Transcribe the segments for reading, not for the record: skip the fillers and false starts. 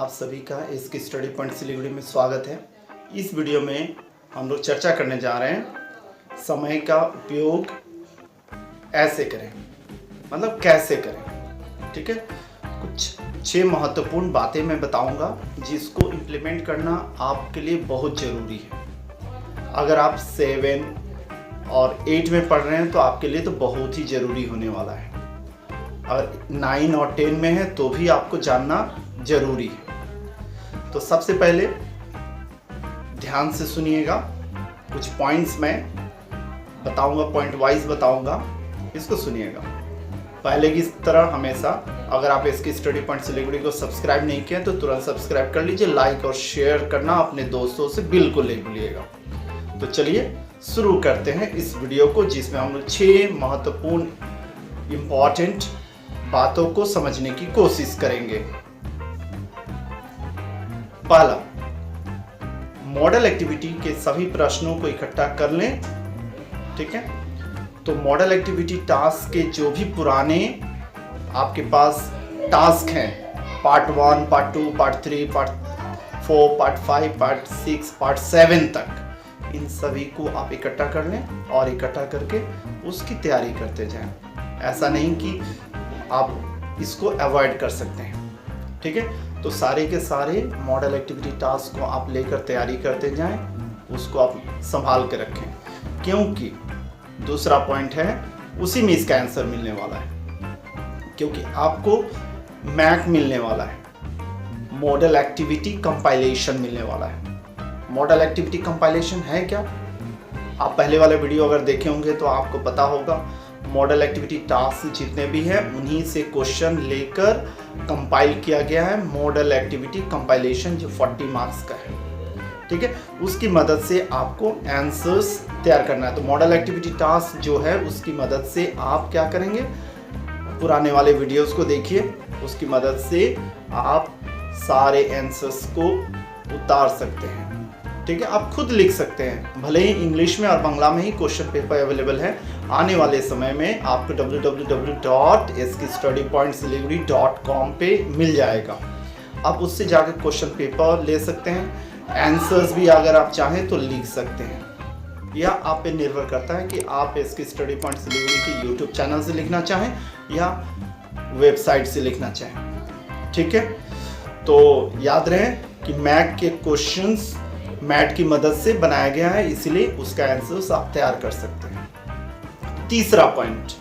आप सभी का इसके स्टडी पॉइंट सिलीगुड़ी में स्वागत है। इस वीडियो में हम लोग चर्चा करने जा रहे हैं समय का उपयोग ऐसे करें, मतलब कैसे करें। ठीक है, कुछ 6 महत्वपूर्ण बातें मैं बताऊंगा जिसको इम्प्लीमेंट करना आपके लिए बहुत ज़रूरी है। अगर आप 7 और 8 में पढ़ रहे हैं तो आपके लिए तो बहुत ही ज़रूरी होने वाला है। और 9 और 10 में है तो भी आपको जानना ज़रूरी है। तो सबसे पहले ध्यान से सुनिएगा, कुछ पॉइंट्स मैं बताऊंगा, पॉइंट वाइज बताऊंगा, इसको सुनिएगा। पहले की तरह हमेशा अगर आप इसकी स्टडी पॉइंट सिलीगुड़ी को सब्सक्राइब नहीं किया तो तुरंत सब्सक्राइब कर लीजिए। लाइक और शेयर करना अपने दोस्तों से बिल्कुल नहीं भूलिएगा। तो चलिए शुरू करते हैं इस वीडियो को, जिसमें हम लोग 6 महत्वपूर्ण इम्पॉर्टेंट बातों को समझने की कोशिश करेंगे। पहला, मॉडल एक्टिविटी के सभी प्रश्नों को इकट्ठा कर लें। ठीक है, तो मॉडल एक्टिविटी टास्क के जो भी पुराने आपके पास टास्क हैं, part 1, part 2, part 3, part 4, part 5, part 6, part 7 तक, इन सभी को आप इकट्ठा कर लें और इकट्ठा करके उसकी तैयारी करते जाएं। ऐसा नहीं कि आप इसको अवॉइड कर सकते हैं। ठीक है, तो सारे के सारे मॉडल एक्टिविटी टास्क को आप लेकर तैयारी करते जाएं, उसको आप संभाल के रखें, क्योंकि दूसरा पॉइंट है उसी में इसका आंसर मिलने वाला है, क्योंकि आपको मैक मिलने वाला है, मॉडल एक्टिविटी कंपाइलेशन मिलने वाला है। मॉडल एक्टिविटी कंपाइलेशन है क्या? आप पहले वाले वीडियो अगर देखे होंगे तो आपको पता होगा, मॉडल एक्टिविटी टास्क जितने भी हैं उन्हीं से क्वेश्चन लेकर कंपाइल किया गया है मॉडल एक्टिविटी कंपाइलेशन, जो 40 मार्क्स का है। ठीक है, उसकी मदद से आपको आंसर्स तैयार करना है। तो मॉडल एक्टिविटी टास्क जो है उसकी मदद से आप क्या करेंगे, पुराने वाले वीडियोस को देखिए, उसकी मदद से आप सारे आंसर्स को उतार सकते हैं। ठीक है, आप खुद लिख सकते हैं, भले ही इंग्लिश में और बांग्ला में ही क्वेश्चन पेपर अवेलेबल है। आने वाले समय में आपको www.skstudypointsiliguri.com पे मिल जाएगा। आप उससे जाकर क्वेश्चन पेपर ले सकते हैं, आंसर्स भी अगर आप चाहें तो लिख सकते हैं। यह आप पे निर्भर करता है कि आप इसकी स्टडी पॉइंट सिलीगुड़ी की यूट्यूब चैनल से लिखना चाहें या वेबसाइट से लिखना चाहें। ठीक है, तो याद रहे कि मैक के क्वेश्चंस मैट की मदद से बनाया गया है, इसलिए उसका आंसर आप तैयार कर सकते हैं। तीसरा पॉइंट,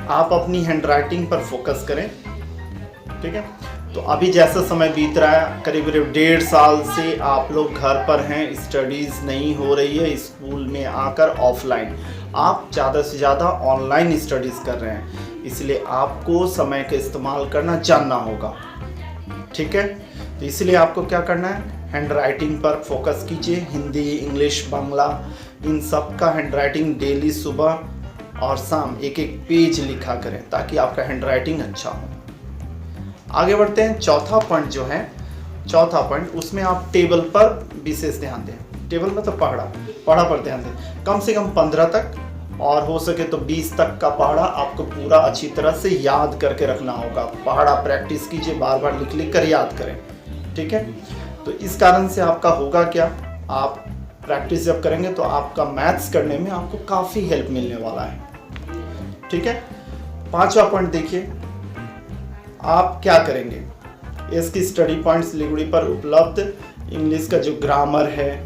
आप अपनी हैंडराइटिंग पर फोकस करें। ठीक है, तो अभी जैसा समय बीत रहा है, करीब 1.5 साल से आप लोग घर पर हैं, स्टडीज़ नहीं हो रही है, स्कूल में आकर ऑफलाइन आप ज़्यादा से ज़्यादा ऑनलाइन स्टडीज़ कर रहे हैं, इसलिए आपको समय का इस्तेमाल करना जानना होगा। ठीक है, तो इसलिए आपको क्या करना है, हैंड राइटिंग पर फोकस कीजिए। हिंदी, इंग्लिश, बांग्ला, इन सब का हैंड राइटिंग डेली सुबह और शाम एक पेज लिखा करें, ताकि आपका हैंड राइटिंग अच्छा हो। आगे बढ़ते हैं। चौथा पॉइंट जो है, चौथा पॉइंट, उसमें आप टेबल पर विशेष ध्यान दें। टेबल मतलब पहाड़ा पर ध्यान दें, कम से कम 15 तक और हो सके तो 20 तक का पहाड़ा आपको पूरा अच्छी तरह से याद करके रखना होगा। पहाड़ा प्रैक्टिस कीजिए, बार बार लिख कर याद करें। ठीक है, तो इस कारण से आपका होगा क्या, आप प्रैक्टिस जब करेंगे तो आपका मैथ्स करने में आपको काफ़ी हेल्प मिलने वाला है। ठीक है, 5वां पॉइंट देखिए, आप क्या करेंगे, इसकी स्टडी पॉइंट सिलीगुड़ी पर उपलब्ध इंग्लिश का जो ग्रामर है,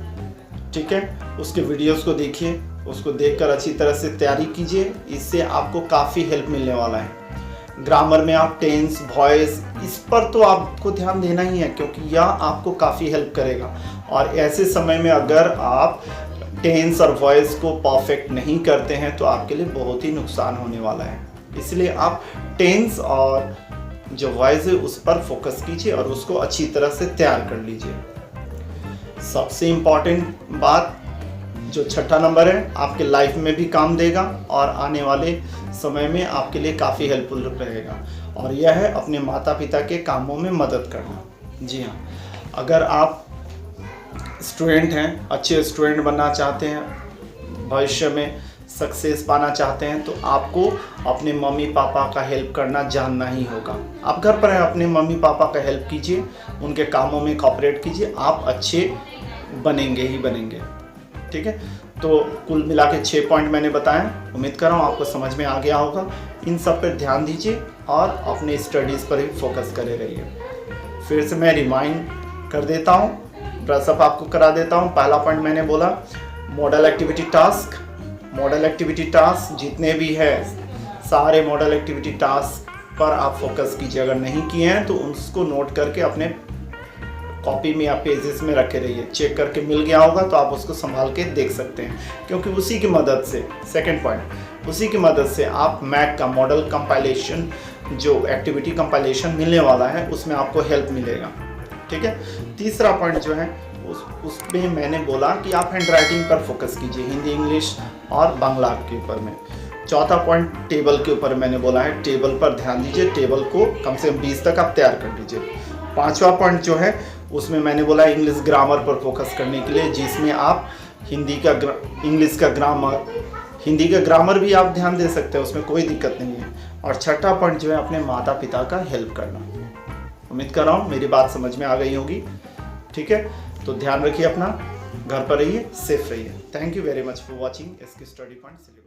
ठीक है, उसके वीडियोस को देखिए, उसको देखकर अच्छी तरह से तैयारी कीजिए, इससे आपको काफ़ी हेल्प मिलने वाला है। ग्रामर में आप टेंस, वॉइस, इस पर तो आपको ध्यान देना ही है, क्योंकि यह आपको काफ़ी हेल्प करेगा। और ऐसे समय में अगर आप टेंस और वॉइस को परफेक्ट नहीं करते हैं तो आपके लिए बहुत ही नुकसान होने वाला है। इसलिए आप टेंस और जो वॉइस है उस पर फोकस कीजिए और उसको अच्छी तरह से तैयार कर लीजिए। सबसे इम्पॉर्टेंट बात जो 6ठा नंबर है, आपके लाइफ में भी काम देगा और आने वाले समय में आपके लिए काफ़ी हेल्पफुल रहेगा, और यह है अपने माता पिता के कामों में मदद करना। जी हाँ, अगर आप स्टूडेंट हैं, अच्छे स्टूडेंट बनना चाहते हैं, भविष्य में सक्सेस पाना चाहते हैं तो आपको अपने मम्मी पापा का हेल्प करना जानना ही होगा। आप घर पर अपने मम्मी पापा का हेल्प कीजिए, उनके कामों में कोऑपरेट कीजिए, आप अच्छे बनेंगे ही बनेंगे। ठीक है, तो कुल मिला के 6 पॉइंट मैंने बताया, उम्मीद कर रहा हूँ आपको समझ में आ गया होगा। इन सब पर ध्यान दीजिए और अपने स्टडीज़ पर ही फोकस करे रहिए। फिर से मैं रिमाइंड कर देता हूँ, ब्रशअप आपको करा देता हूँ। पहला पॉइंट मैंने बोला model activity task. Model activity task जितने भी है सारे मॉडल एक्टिविटी टास्क पर आप फोकस कीजिए। अगर नहीं किए हैं तो उसको नोट करके अपने कॉपी में या पेजेस में रखे रहिए। चेक करके मिल गया होगा तो आप उसको संभाल के देख सकते हैं, क्योंकि उसी की मदद से, सेकंड पॉइंट, उसी की मदद से आप मैक का मॉडल कंपाइलेशन जो एक्टिविटी कंपाइलेशन मिलने वाला है उसमें आपको हेल्प मिलेगा। ठीक है, तीसरा पॉइंट जो है उसमें मैंने बोला कि आप हैंड राइटिंग पर फोकस कीजिए, हिंदी, इंग्लिश और बांग्ला के ऊपर में। चौथा पॉइंट टेबल के ऊपर मैंने बोला है, टेबल पर ध्यान दीजिए, टेबल को कम से कम 20 तक आप तैयार कर लीजिए। पांचवा पॉइंट जो है उसमें मैंने बोला इंग्लिश ग्रामर पर फोकस करने के लिए, जिसमें आप इंग्लिश का ग्रामर, हिंदी का ग्रामर भी आप ध्यान दे सकते हैं, उसमें कोई दिक्कत नहीं है। और छठा पॉइंट जो है अपने माता पिता का हेल्प करना। उम्मीद कर रहा हूँ मेरी बात समझ में आ गई होगी। ठीक है, तो ध्यान रखिए अपना, घर पर रहिए, सेफ रहिए। Thank you very much for watching SK study point.